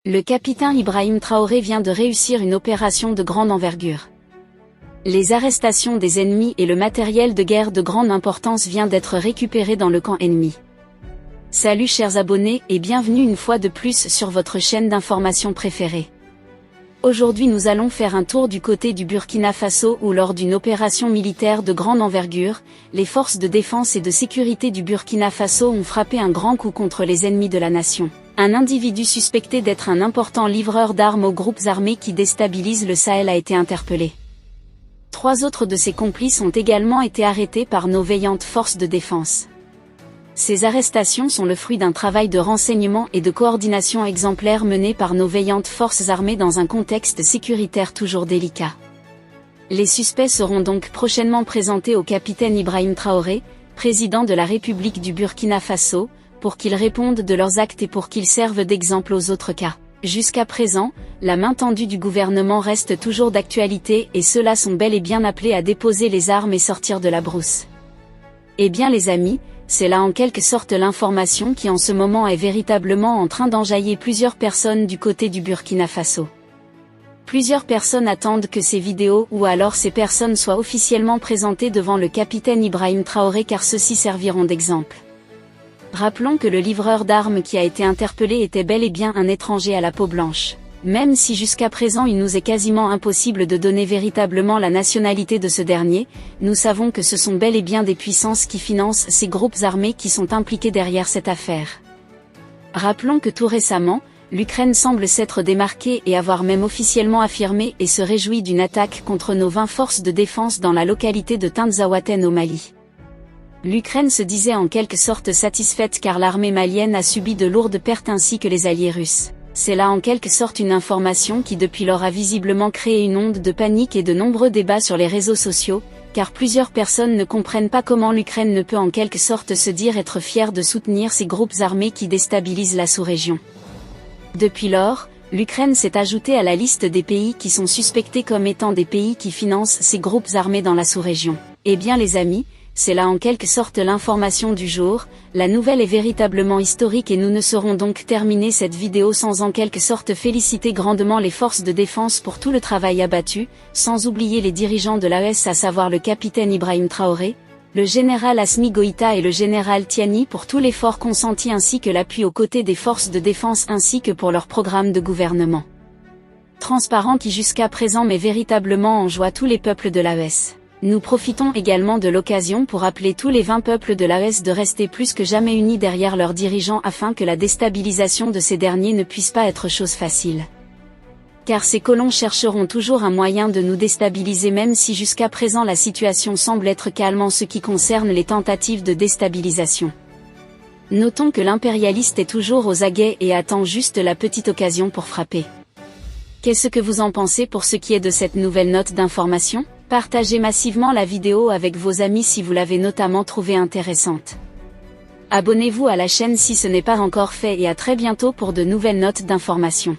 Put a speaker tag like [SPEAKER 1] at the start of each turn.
[SPEAKER 1] Le capitaine Ibrahim Traoré vient de réussir une opération de grande envergure. Les arrestations des ennemis et le matériel de guerre de grande importance vient d'être récupéré dans le camp ennemi. Salut chers abonnés et bienvenue une fois de plus sur votre chaîne d'information préférée. Aujourd'hui nous allons faire un tour du côté du Burkina Faso où lors d'une opération militaire de grande envergure, les forces de défense et de sécurité du Burkina Faso ont frappé un grand coup contre les ennemis de la nation. Un individu suspecté d'être un important livreur d'armes aux groupes armés qui déstabilisent le Sahel a été interpellé. 3 autres de ses complices ont également été arrêtés par nos veillantes forces de défense. Ces arrestations sont le fruit d'un travail de renseignement et de coordination exemplaire mené par nos veillantes forces armées dans un contexte sécuritaire toujours délicat. Les suspects seront donc prochainement présentés au capitaine Ibrahim Traoré, président de la République du Burkina Faso, pour qu'ils répondent de leurs actes et pour qu'ils servent d'exemple aux autres cas. Jusqu'à présent, la main tendue du gouvernement reste toujours d'actualité et ceux-là sont bel et bien appelés à déposer les armes et sortir de la brousse. Eh bien les amis, c'est là en quelque sorte l'information qui en ce moment est véritablement en train d'enjailler plusieurs personnes du côté du Burkina Faso. Plusieurs personnes attendent que ces vidéos ou alors ces personnes soient officiellement présentées devant le capitaine Ibrahim Traoré car ceux-ci serviront d'exemple. Rappelons que le livreur d'armes qui a été interpellé était bel et bien un étranger à la peau blanche. Même si jusqu'à présent il nous est quasiment impossible de donner véritablement la nationalité de ce dernier, nous savons que ce sont bel et bien des puissances qui financent ces groupes armés qui sont impliqués derrière cette affaire. Rappelons que tout récemment, l'Ukraine semble s'être démarquée et avoir même officiellement affirmé et se réjouit d'une attaque contre nos 20 forces de défense dans la localité de Tinzaouaten au Mali. L'Ukraine se disait en quelque sorte satisfaite car l'armée malienne a subi de lourdes pertes ainsi que les alliés russes. C'est là en quelque sorte une information qui depuis lors a visiblement créé une onde de panique et de nombreux débats sur les réseaux sociaux, car plusieurs personnes ne comprennent pas comment l'Ukraine ne peut en quelque sorte se dire être fière de soutenir ces groupes armés qui déstabilisent la sous-région. Depuis lors, l'Ukraine s'est ajoutée à la liste des pays qui sont suspectés comme étant des pays qui financent ces groupes armés dans la sous-région. Eh bien les amis, c'est là en quelque sorte l'information du jour, la nouvelle est véritablement historique et nous ne saurons donc terminer cette vidéo sans en quelque sorte féliciter grandement les forces de défense pour tout le travail abattu, sans oublier les dirigeants de l'AES à savoir le capitaine Ibrahim Traoré, le général Assimi Goïta et le général Tiani pour tout l'effort consenti ainsi que l'appui aux côtés des forces de défense ainsi que pour leur programme de gouvernement transparent qui jusqu'à présent met véritablement en joie tous les peuples de l'AES. Nous profitons également de l'occasion pour appeler tous les 20 peuples de l'AES de rester plus que jamais unis derrière leurs dirigeants afin que la déstabilisation de ces derniers ne puisse pas être chose facile. Car ces colons chercheront toujours un moyen de nous déstabiliser même si jusqu'à présent la situation semble être calme en ce qui concerne les tentatives de déstabilisation. Notons que l'impérialiste est toujours aux aguets et attend juste la petite occasion pour frapper. Qu'est-ce que vous en pensez pour ce qui est de cette nouvelle note d'information ? Partagez massivement la vidéo avec vos amis si vous l'avez notamment trouvée intéressante. Abonnez-vous à la chaîne si ce n'est pas encore fait et à très bientôt pour de nouvelles notes d'information.